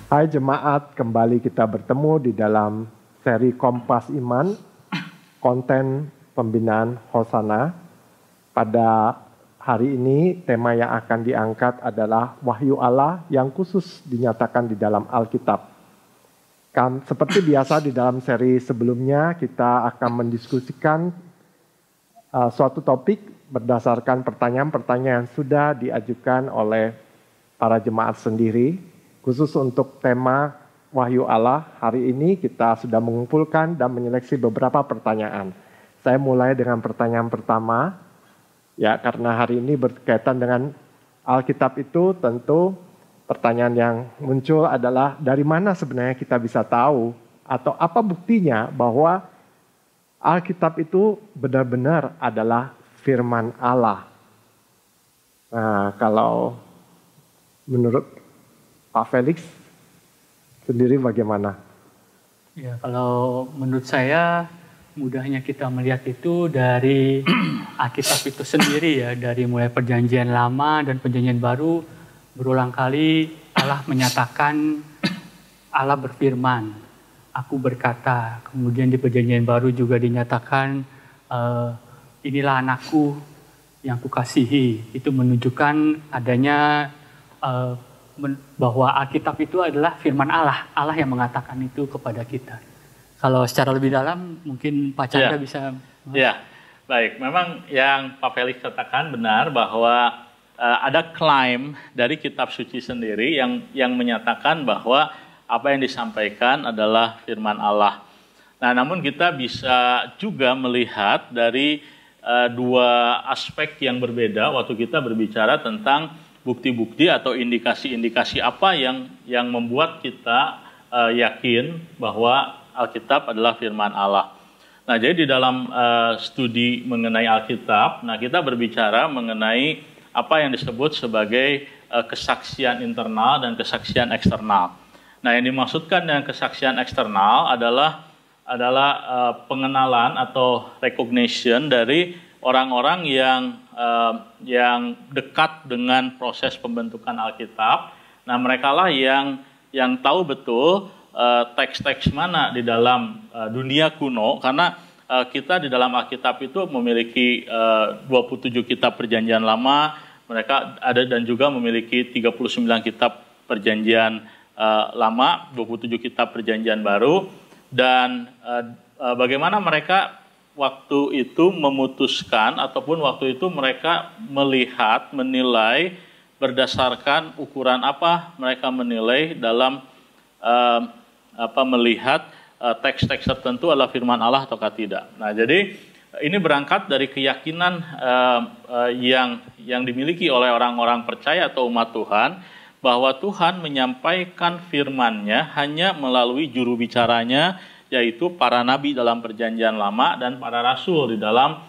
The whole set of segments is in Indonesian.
Hai jemaat, kembali kita bertemu di dalam seri Kompas Iman, konten pembinaan Hosana. Pada hari ini tema yang akan diangkat adalah wahyu Allah yang khusus dinyatakan di dalam Alkitab. Seperti biasa di dalam seri sebelumnya, kita akan mendiskusikan suatu topik berdasarkan pertanyaan-pertanyaan yang sudah diajukan oleh para jemaat sendiri. Khusus untuk tema Wahyu Allah, hari ini kita sudah mengumpulkan dan menyeleksi beberapa pertanyaan. Saya mulai dengan pertanyaan pertama, ya karena hari ini berkaitan dengan Alkitab itu, tentu pertanyaan yang muncul adalah dari mana sebenarnya kita bisa tahu atau apa buktinya bahwa Alkitab itu benar-benar adalah firman Allah. Nah, kalau menurut Pak Felix sendiri bagaimana? Ya, kalau menurut saya mudahnya kita melihat itu dari Alkitab itu sendiri ya, dari mulai Perjanjian Lama dan Perjanjian Baru berulang kali Allah menyatakan, Allah berfirman, aku berkata. Kemudian di Perjanjian Baru juga dinyatakan, inilah anakku yang kukasihi. Itu menunjukkan adanya bahwa Alkitab itu adalah firman Allah. Allah yang mengatakan itu kepada kita. Kalau secara lebih dalam mungkin Pak Chandra bisa. Ya, baik. Memang yang Pak Felix katakan benar bahwa ada klaim dari kitab suci sendiri yang menyatakan bahwa apa yang disampaikan adalah firman Allah. Nah, namun kita bisa juga melihat dari dua aspek yang berbeda waktu kita berbicara tentang bukti-bukti atau indikasi-indikasi apa yang membuat kita yakin bahwa Alkitab adalah firman Allah. Nah, jadi di dalam studi mengenai Alkitab, nah kita berbicara mengenai apa yang disebut sebagai kesaksian internal dan kesaksian eksternal. Nah, yang dimaksudkan dengan kesaksian eksternal adalah pengenalan atau recognition dari orang-orang yang dekat dengan proses pembentukan Alkitab. Nah, merekalah yang tahu betul teks-teks mana di dalam dunia kuno, karena kita di dalam Alkitab itu memiliki 27 kitab Perjanjian Lama, mereka ada dan juga memiliki 39 kitab Perjanjian Lama, 27 kitab Perjanjian Baru, dan bagaimana mereka waktu itu memutuskan ataupun waktu itu mereka melihat, menilai berdasarkan ukuran apa mereka menilai dalam melihat teks-teks tertentu adalah firman Allah ataukah tidak. Nah, jadi ini berangkat dari keyakinan yang dimiliki oleh orang-orang percaya atau umat Tuhan bahwa Tuhan menyampaikan firman-Nya hanya melalui juru bicaranya, yaitu para nabi dalam Perjanjian Lama dan para rasul di dalam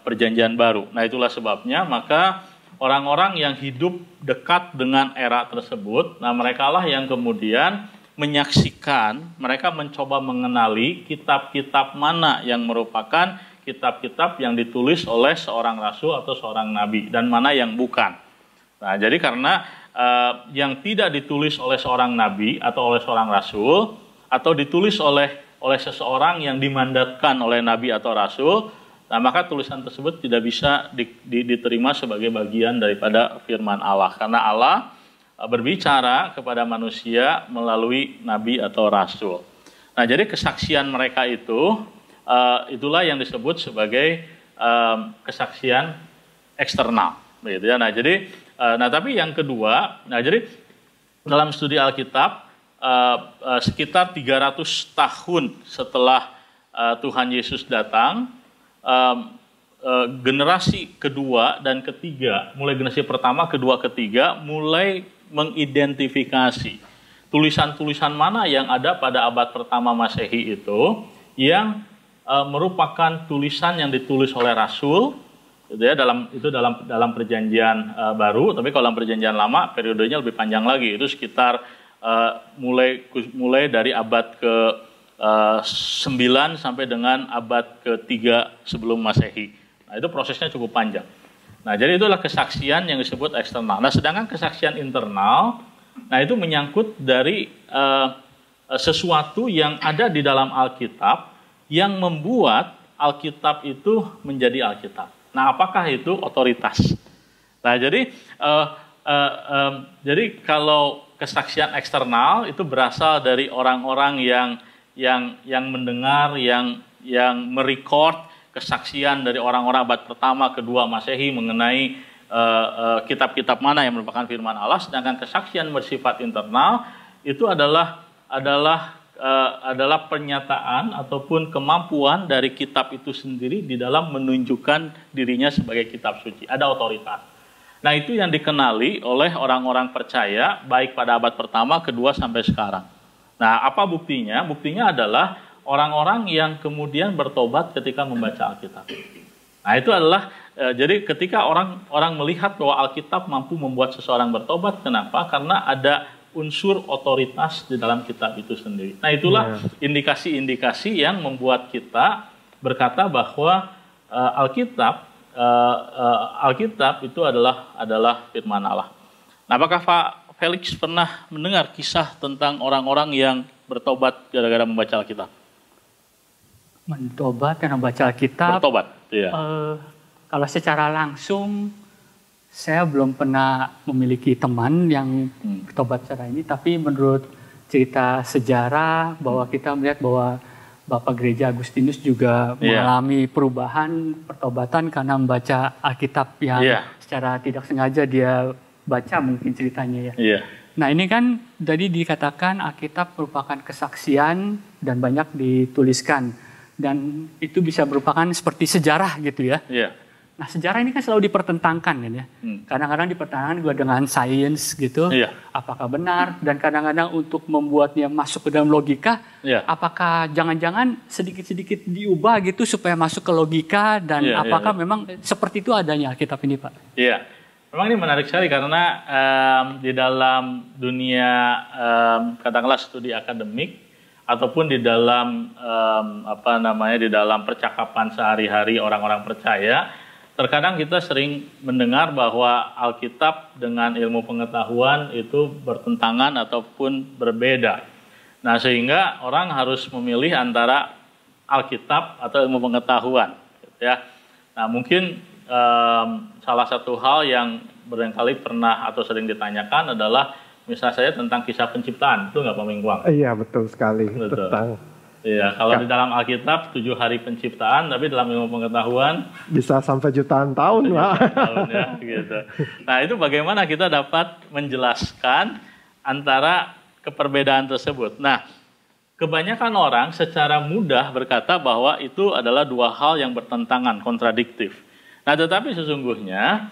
Perjanjian Baru. Nah, itulah sebabnya maka orang-orang yang hidup dekat dengan era tersebut, nah merekalah yang kemudian menyaksikan, mereka mencoba mengenali kitab-kitab mana yang merupakan kitab-kitab yang ditulis oleh seorang rasul atau seorang nabi dan mana yang bukan. Nah, jadi karena yang tidak ditulis oleh seorang nabi atau oleh seorang rasul atau ditulis oleh seseorang yang dimandatkan oleh nabi atau rasul, nah maka tulisan tersebut tidak bisa diterima sebagai bagian daripada firman Allah, karena Allah berbicara kepada manusia melalui nabi atau rasul. Nah, jadi kesaksian mereka itu itulah yang disebut sebagai kesaksian eksternal, begitu ya. Nah, jadi tapi yang kedua, nah jadi dalam studi Alkitab sekitar 300 tahun setelah Tuhan Yesus datang, generasi kedua dan ketiga, mulai generasi pertama, kedua, ketiga, mulai mengidentifikasi tulisan-tulisan mana yang ada pada abad pertama Masehi itu yang merupakan tulisan yang ditulis oleh rasul, gitu ya, dalam Perjanjian Baru. Tapi kalau dalam Perjanjian Lama periodenya lebih panjang lagi, itu sekitar mulai dari abad ke-9 sampai dengan abad ke-3 sebelum Masehi. Nah, itu prosesnya cukup panjang. Nah, jadi itulah kesaksian yang disebut eksternal. Nah, sedangkan kesaksian internal Nah, itu menyangkut dari sesuatu yang ada di dalam Alkitab yang membuat Alkitab itu menjadi Alkitab. Nah, apakah itu otoritas? Nah, jadi kalau kesaksian eksternal itu berasal dari orang-orang yang mendengar, yang merecord kesaksian dari orang-orang abad pertama, kedua Masehi mengenai kitab-kitab mana yang merupakan firman Allah, sedangkan kesaksian bersifat internal itu adalah pernyataan ataupun kemampuan dari kitab itu sendiri di dalam menunjukkan dirinya sebagai kitab suci. Ada otoritas. Nah, itu yang dikenali oleh orang-orang percaya baik pada abad pertama, kedua sampai sekarang. Nah, apa buktinya? Buktinya adalah orang-orang yang kemudian bertobat ketika membaca Alkitab. Nah, itu adalah jadi ketika orang melihat bahwa Alkitab mampu membuat seseorang bertobat, kenapa? Karena ada unsur otoritas di dalam kitab itu sendiri. Nah, itulah indikasi-indikasi yang membuat kita berkata bahwa Alkitab itu adalah firman Allah. Nah, apakah Pak Felix pernah mendengar kisah tentang orang-orang yang bertobat gara-gara membaca Alkitab? Mentobat karena membaca Alkitab. Bertobat, iya. Kalau secara langsung saya belum pernah memiliki teman yang bertobat secara ini, tapi menurut cerita sejarah bahwa kita melihat bahwa Bapak Gereja Agustinus juga mengalami perubahan pertobatan karena membaca Alkitab yang secara tidak sengaja dia baca mungkin ceritanya ya. Nah, ini kan tadi dikatakan Alkitab merupakan kesaksian dan banyak dituliskan dan itu bisa merupakan seperti sejarah gitu ya. Nah, sejarah ini kan selalu dipertentangkan kan ya. Kadang-kadang dipertentangkan juga dengan sains gitu. Apakah benar? Dan kadang-kadang untuk membuatnya masuk ke dalam logika, apakah jangan-jangan sedikit-sedikit diubah gitu supaya masuk ke logika dan apakah memang seperti itu adanya Alkitab ini, Pak? Iya. Memang ini menarik sekali karena di dalam dunia katakanlah studi akademik ataupun di dalam di dalam percakapan sehari-hari orang-orang percaya, terkadang kita sering mendengar bahwa Alkitab dengan ilmu pengetahuan itu bertentangan ataupun berbeda. Nah, sehingga orang harus memilih antara Alkitab atau ilmu pengetahuan. Ya. Nah, mungkin salah satu hal yang barangkali pernah atau sering ditanyakan adalah misalnya saya tentang kisah penciptaan. Itu nggak Pak Mingguang? Iya, betul sekali. Betul. Iya, kalau di dalam Alkitab 7 hari penciptaan, tapi dalam ilmu pengetahuan bisa sampai jutaan tahun, Pak. Ya, gitu. Nah, itu bagaimana kita dapat menjelaskan antara keperbedaan tersebut. Nah, kebanyakan orang secara mudah berkata bahwa itu adalah dua hal yang bertentangan, kontradiktif. Nah, tetapi sesungguhnya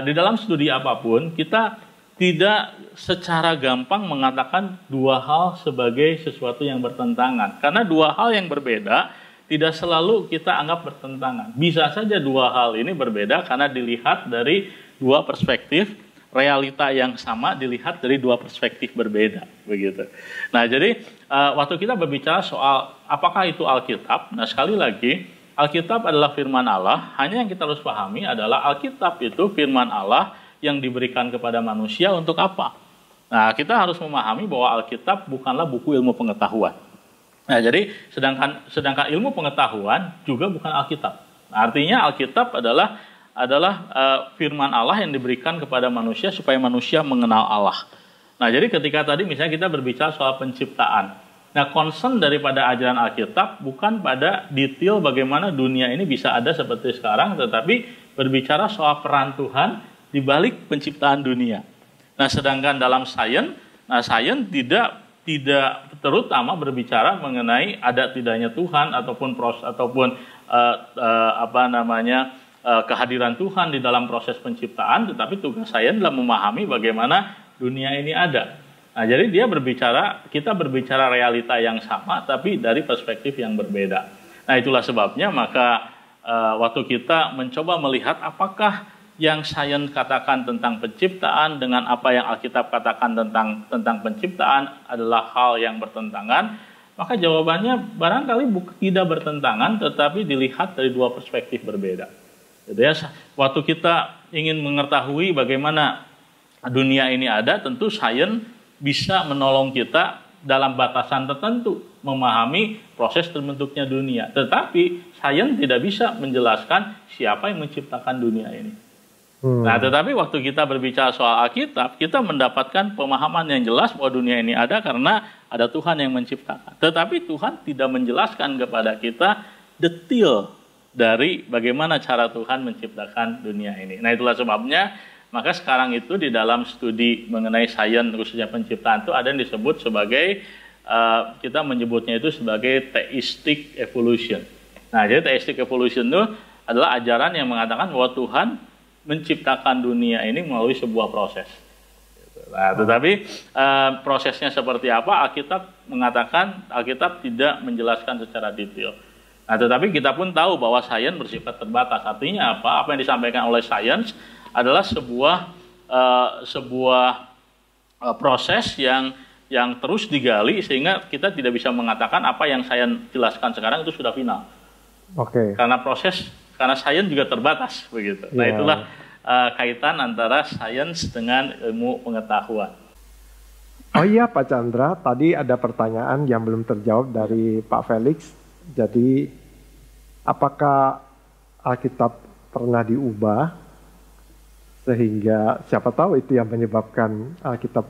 di dalam studi apapun kita tidak secara gampang mengatakan dua hal sebagai sesuatu yang bertentangan. Karena dua hal yang berbeda tidak selalu kita anggap bertentangan. Bisa saja dua hal ini berbeda karena dilihat dari dua perspektif, realita yang sama dilihat dari dua perspektif berbeda. Begitu. Nah, jadi waktu kita berbicara soal apakah itu Alkitab, nah sekali lagi, Alkitab adalah firman Allah, hanya yang kita harus pahami adalah Alkitab itu firman Allah yang diberikan kepada manusia untuk apa? Nah, kita harus memahami bahwa Alkitab bukanlah buku ilmu pengetahuan. Nah, jadi sedangkan ilmu pengetahuan juga bukan Alkitab. Nah, artinya Alkitab adalah firman Allah yang diberikan kepada manusia supaya manusia mengenal Allah. Nah, jadi ketika tadi misalnya kita berbicara soal penciptaan. Nah, concern daripada ajaran Alkitab bukan pada detail bagaimana dunia ini bisa ada seperti sekarang, tetapi berbicara soal peran Tuhan di balik penciptaan dunia. Nah, sedangkan dalam sains tidak terutama berbicara mengenai ada tidaknya Tuhan ataupun kehadiran Tuhan di dalam proses penciptaan, tetapi tugas sains adalah memahami bagaimana dunia ini ada. Nah, jadi kita berbicara realita yang sama tapi dari perspektif yang berbeda. Nah, itulah sebabnya maka waktu kita mencoba melihat apakah yang sains katakan tentang penciptaan dengan apa yang Alkitab katakan tentang penciptaan adalah hal yang bertentangan, maka jawabannya barangkali tidak bertentangan, tetapi dilihat dari dua perspektif berbeda. Jadi ya, waktu kita ingin mengetahui bagaimana dunia ini ada, tentu sains bisa menolong kita dalam batasan tertentu memahami proses terbentuknya dunia. Tetapi sains tidak bisa menjelaskan siapa yang menciptakan dunia ini. Nah, tetapi waktu kita berbicara soal Alkitab, kita mendapatkan pemahaman yang jelas bahwa dunia ini ada karena ada Tuhan yang menciptakan. Tetapi Tuhan tidak menjelaskan kepada kita detail dari bagaimana cara Tuhan menciptakan dunia ini. Nah, itulah sebabnya maka sekarang itu di dalam studi mengenai sains khususnya penciptaan itu ada yang disebut sebagai kita menyebutnya itu sebagai theistic evolution. Nah, jadi theistic evolution itu adalah ajaran yang mengatakan bahwa Tuhan menciptakan dunia ini melalui sebuah proses. Nah, tetapi prosesnya seperti apa? Alkitab tidak menjelaskan secara detail. Nah, tetapi kita pun tahu bahwa sains bersifat terbatas. Artinya apa? Apa yang disampaikan oleh sains adalah sebuah proses yang terus digali sehingga kita tidak bisa mengatakan apa yang sains jelaskan sekarang itu sudah final. Oke. Karena sains juga terbatas begitu. Nah, itulah kaitan antara sains dengan ilmu pengetahuan. Oh iya Pak Chandra, tadi ada pertanyaan yang belum terjawab dari Pak Felix. Jadi apakah Alkitab pernah diubah sehingga siapa tahu itu yang menyebabkan Alkitab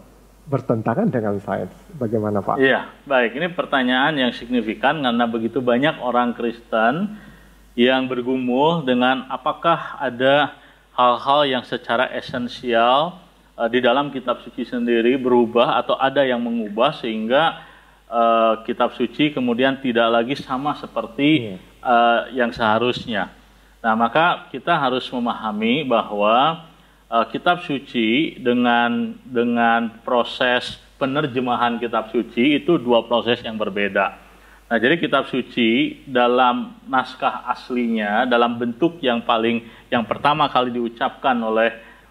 bertentangan dengan sains? Bagaimana Pak? Iya, baik. Ini pertanyaan yang signifikan karena begitu banyak orang Kristen yang bergumul dengan apakah ada hal-hal yang secara esensial di dalam kitab suci sendiri berubah atau ada yang mengubah sehingga kitab suci kemudian tidak lagi sama seperti yang seharusnya. Nah, maka kita harus memahami bahwa kitab suci dengan proses penerjemahan kitab suci itu dua proses yang berbeda. Nah, jadi kitab suci dalam naskah aslinya, dalam bentuk yang pertama kali diucapkan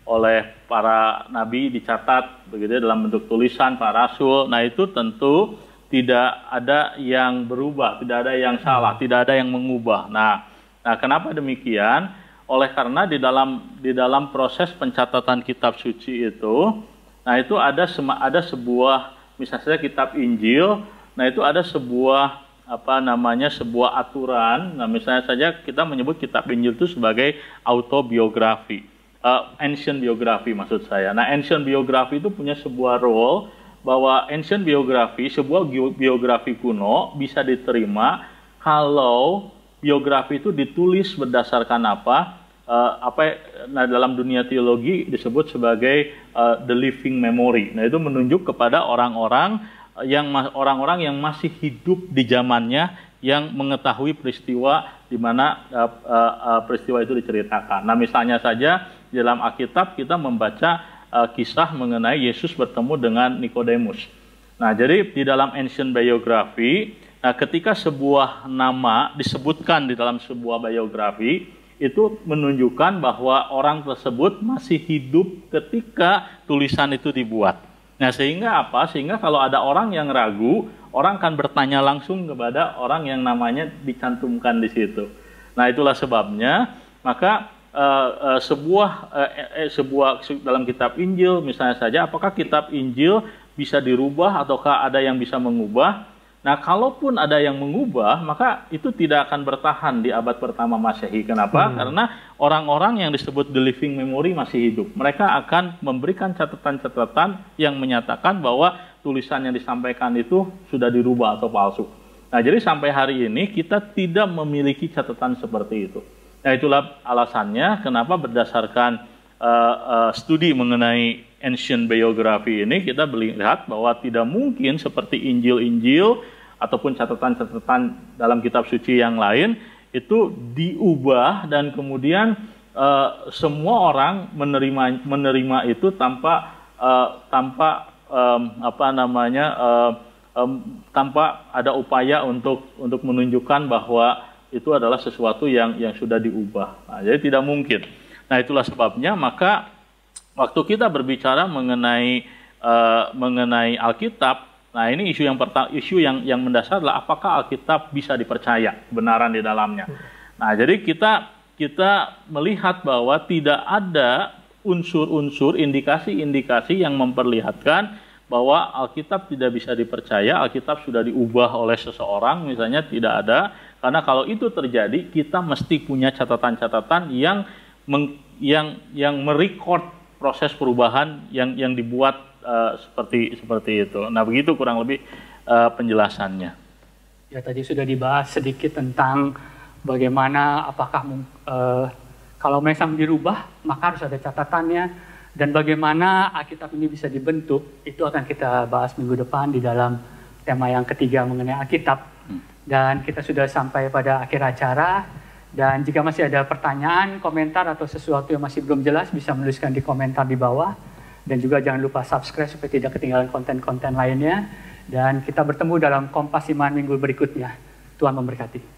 oleh para nabi dicatat begitu dalam bentuk tulisan para rasul. Nah, itu tentu tidak ada yang berubah, tidak ada yang salah, tidak ada yang mengubah. Nah, kenapa demikian? Oleh karena di dalam proses pencatatan kitab suci itu, nah itu ada sebuah misalnya kitab Injil, nah itu ada sebuah sebuah aturan. Nah, misalnya saja kita menyebut kitab Injil itu sebagai autobiografi, ancient biography maksud saya. Nah, ancient biography itu punya sebuah role bahwa ancient biography, sebuah biografi kuno bisa diterima kalau biografi itu ditulis berdasarkan nah, dalam dunia teologi disebut sebagai the living memory. Nah, itu menunjuk kepada orang-orang yang masih hidup di zamannya yang mengetahui peristiwa di mana peristiwa itu diceritakan. Nah, misalnya saja di dalam Alkitab kita membaca kisah mengenai Yesus bertemu dengan Nikodemus. Nah, jadi di dalam ancient biography, nah, ketika sebuah nama disebutkan di dalam sebuah biografi, itu menunjukkan bahwa orang tersebut masih hidup ketika tulisan itu dibuat. Nah, sehingga apa? Sehingga kalau ada orang yang ragu, orang akan bertanya langsung kepada orang yang namanya dicantumkan di situ. Nah, itulah sebabnya, maka dalam kitab Injil, misalnya saja, apakah kitab Injil bisa dirubah ataukah ada yang bisa mengubah? Nah, kalaupun ada yang mengubah, maka itu tidak akan bertahan di abad pertama Masehi. Kenapa? Karena orang-orang yang disebut the living memory masih hidup. Mereka akan memberikan catatan-catatan yang menyatakan bahwa tulisan yang disampaikan itu sudah dirubah atau palsu. Nah, jadi sampai hari ini kita tidak memiliki catatan seperti itu. Nah, itulah alasannya kenapa berdasarkan studi mengenai ancient biography ini kita melihat bahwa tidak mungkin seperti Injil-Injil ataupun catatan-catatan dalam kitab suci yang lain itu diubah dan kemudian semua orang menerima itu tanpa ada upaya untuk menunjukkan bahwa itu adalah sesuatu yang sudah diubah. Nah, jadi tidak mungkin. Nah, itulah sebabnya maka waktu kita berbicara mengenai Alkitab, nah ini isu yang mendasar adalah apakah Alkitab bisa dipercaya kebenaran di dalamnya. Nah, jadi kita melihat bahwa tidak ada unsur-unsur indikasi-indikasi yang memperlihatkan bahwa Alkitab tidak bisa dipercaya, Alkitab sudah diubah oleh seseorang misalnya, tidak ada. Karena kalau itu terjadi, kita mesti punya catatan-catatan yang merecord proses perubahan yang dibuat seperti itu. Nah, begitu kurang lebih penjelasannya. Ya, tadi sudah dibahas sedikit tentang bagaimana apakah kalau memang dirubah maka harus ada catatannya, dan bagaimana Alkitab ini bisa dibentuk itu akan kita bahas minggu depan di dalam tema yang ketiga mengenai Alkitab. Dan kita sudah sampai pada akhir acara, dan jika masih ada pertanyaan, komentar atau sesuatu yang masih belum jelas bisa menuliskan di komentar di bawah, dan juga jangan lupa subscribe supaya tidak ketinggalan konten-konten lainnya. Dan kita bertemu dalam Kompas Iman minggu berikutnya. Tuhan memberkati.